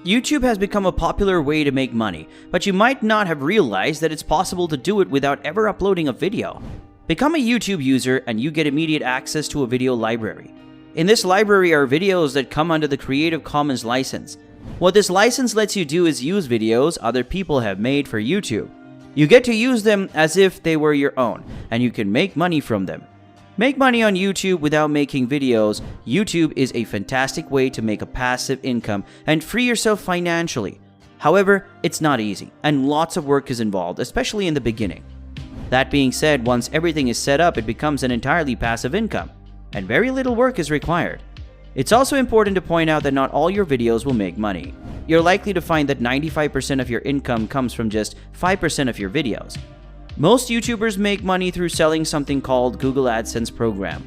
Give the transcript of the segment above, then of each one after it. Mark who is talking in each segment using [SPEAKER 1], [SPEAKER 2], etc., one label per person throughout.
[SPEAKER 1] YouTube has become a popular way to make money, but you might not have realized that it's possible to do it without ever uploading a video. Become a YouTube user and you get immediate access to a video library. In this library are videos that come under the Creative Commons license. What this license lets you do is use videos other people have made for YouTube. You get to use them as if they were your own, and you can make money from them. Make money on YouTube without making videos. YouTube is a fantastic way to make a passive income and free yourself financially. However, it's not easy, and lots of work is involved, especially in the beginning. That being said, once everything is set up, it becomes an entirely passive income, and very little work is required. It's also important to point out that not all your videos will make money. You're likely to find that 95% of your income comes from just 5% of your videos. Most YouTubers make money through selling something called Google AdSense program.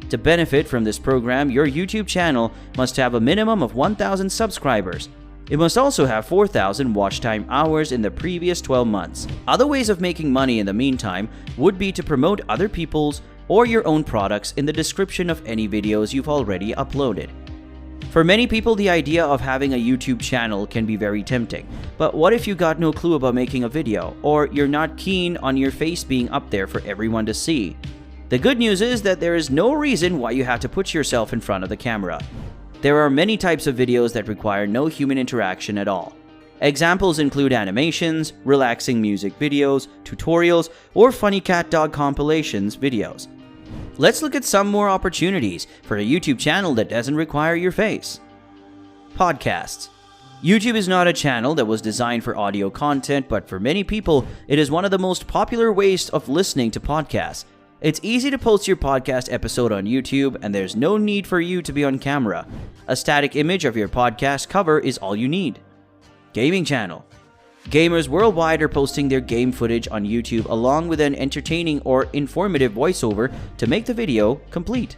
[SPEAKER 1] To benefit from this program, your YouTube channel must have a minimum of 1,000 subscribers. It must also have 4,000 watch time hours in the previous 12 months. Other ways of making money in the meantime would be to promote other people's or your own products in the description of any videos you've already uploaded. For many people, the idea of having a YouTube channel can be very tempting. But what if you got no clue about making a video, or you're not keen on your face being up there for everyone to see? The good news is that there is no reason why you have to put yourself in front of the camera. There are many types of videos that require no human interaction at all. Examples include animations, relaxing music videos, tutorials, or funny cat-dog compilations videos. Let's look at some more opportunities for a YouTube channel that doesn't require your face. Podcasts. YouTube is not a channel that was designed for audio content, but for many people, it is one of the most popular ways of listening to podcasts. It's easy to post your podcast episode on YouTube, and there's no need for you to be on camera. A static image of your podcast cover is all you need. Gaming channel. Gamers worldwide are posting their game footage on YouTube along with an entertaining or informative voiceover to make the video complete.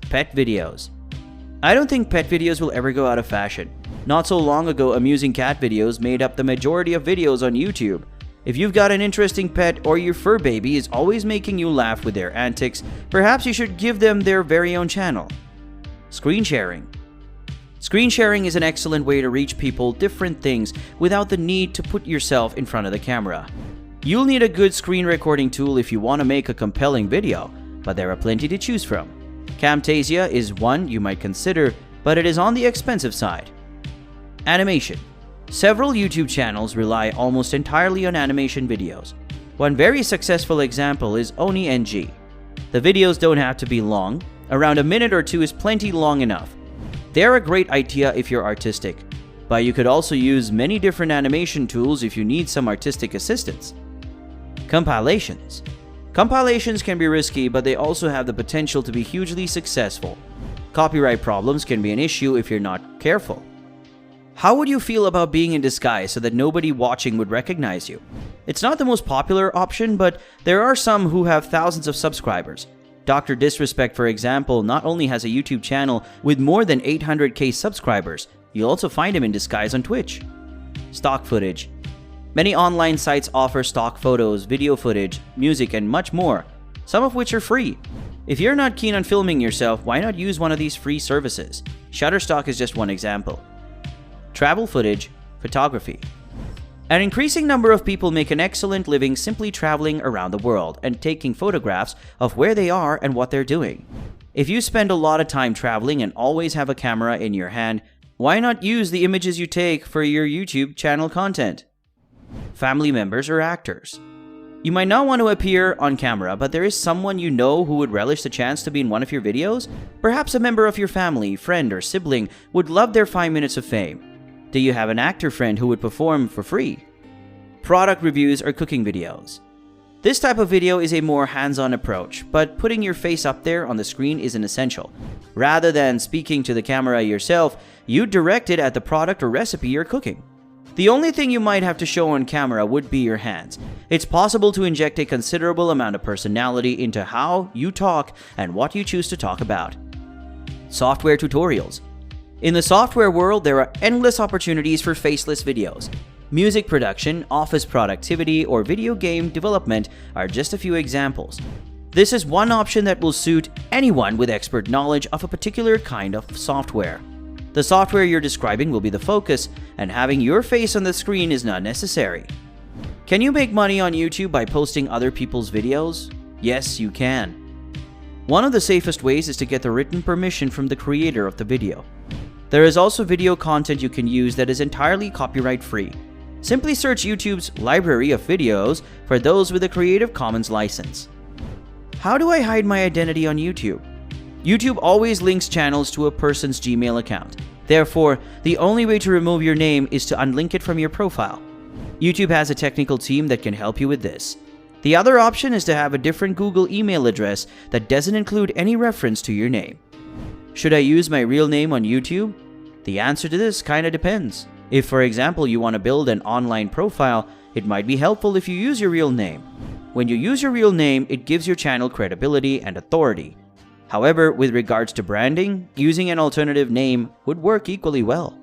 [SPEAKER 1] Pet videos. I don't think pet videos will ever go out of fashion. Not so long ago, amusing cat videos made up the majority of videos on YouTube. If you've got an interesting pet or your fur baby is always making you laugh with their antics, perhaps you should give them their very own channel. Screen sharing. Screen sharing is an excellent way to reach people different things without the need to put yourself in front of the camera. You'll need a good screen recording tool if you want to make a compelling video, but there are plenty to choose from. Camtasia is one you might consider, but it is on the expensive side. Animation. Several YouTube channels rely almost entirely on animation videos. One very successful example is OniNG. The videos don't have to be long. Around a minute or two is plenty long enough. They're a great idea if you're artistic, but you could also use many different animation tools if you need some artistic assistance. Compilations. Compilations can be risky, but they also have the potential to be hugely successful. Copyright problems can be an issue if you're not careful. How would you feel about being in disguise so that nobody watching would recognize you? It's not the most popular option, but there are some who have thousands of subscribers. Dr. Disrespect, for example, not only has a YouTube channel with more than 800k subscribers, you'll also find him in disguise on Twitch. Stock footage. Many online sites offer stock photos, video footage, music, and much more, some of which are free. If you're not keen on filming yourself, why not use one of these free services? Shutterstock is just one example. Travel footage, photography. An increasing number of people make an excellent living simply traveling around the world and taking photographs of where they are and what they're doing. If you spend a lot of time traveling and always have a camera in your hand, why not use the images you take for your YouTube channel content? Family members or actors. You might not want to appear on camera, but there is someone you know who would relish the chance to be in one of your videos? Perhaps a member of your family, friend, or sibling would love their 5 minutes of fame. Do you have an actor friend who would perform for free? Product reviews or cooking videos. This type of video is a more hands-on approach, but putting your face up there on the screen isn't essential. Rather than speaking to the camera yourself, you direct it at the product or recipe you're cooking. The only thing you might have to show on camera would be your hands. It's possible to inject a considerable amount of personality into how you talk and what you choose to talk about. Software tutorials. In the software world, there are endless opportunities for faceless videos. Music production, office productivity, or video game development are just a few examples. This is one option that will suit anyone with expert knowledge of a particular kind of software. The software you're describing will be the focus, and having your face on the screen is not necessary. Can you make money on YouTube by posting other people's videos? Yes, you can. One of the safest ways is to get the written permission from the creator of the video. There is also video content you can use that is entirely copyright-free. Simply search YouTube's library of videos for those with a Creative Commons license. How do I hide my identity on YouTube? YouTube always links channels to a person's Gmail account. Therefore, the only way to remove your name is to unlink it from your profile. YouTube has a technical team that can help you with this. The other option is to have a different Google email address that doesn't include any reference to your name. Should I use my real name on YouTube? The answer to this kinda depends. If, for example, you want to build an online profile, it might be helpful if you use your real name. When you use your real name, it gives your channel credibility and authority. However, with regards to branding, using an alternative name would work equally well.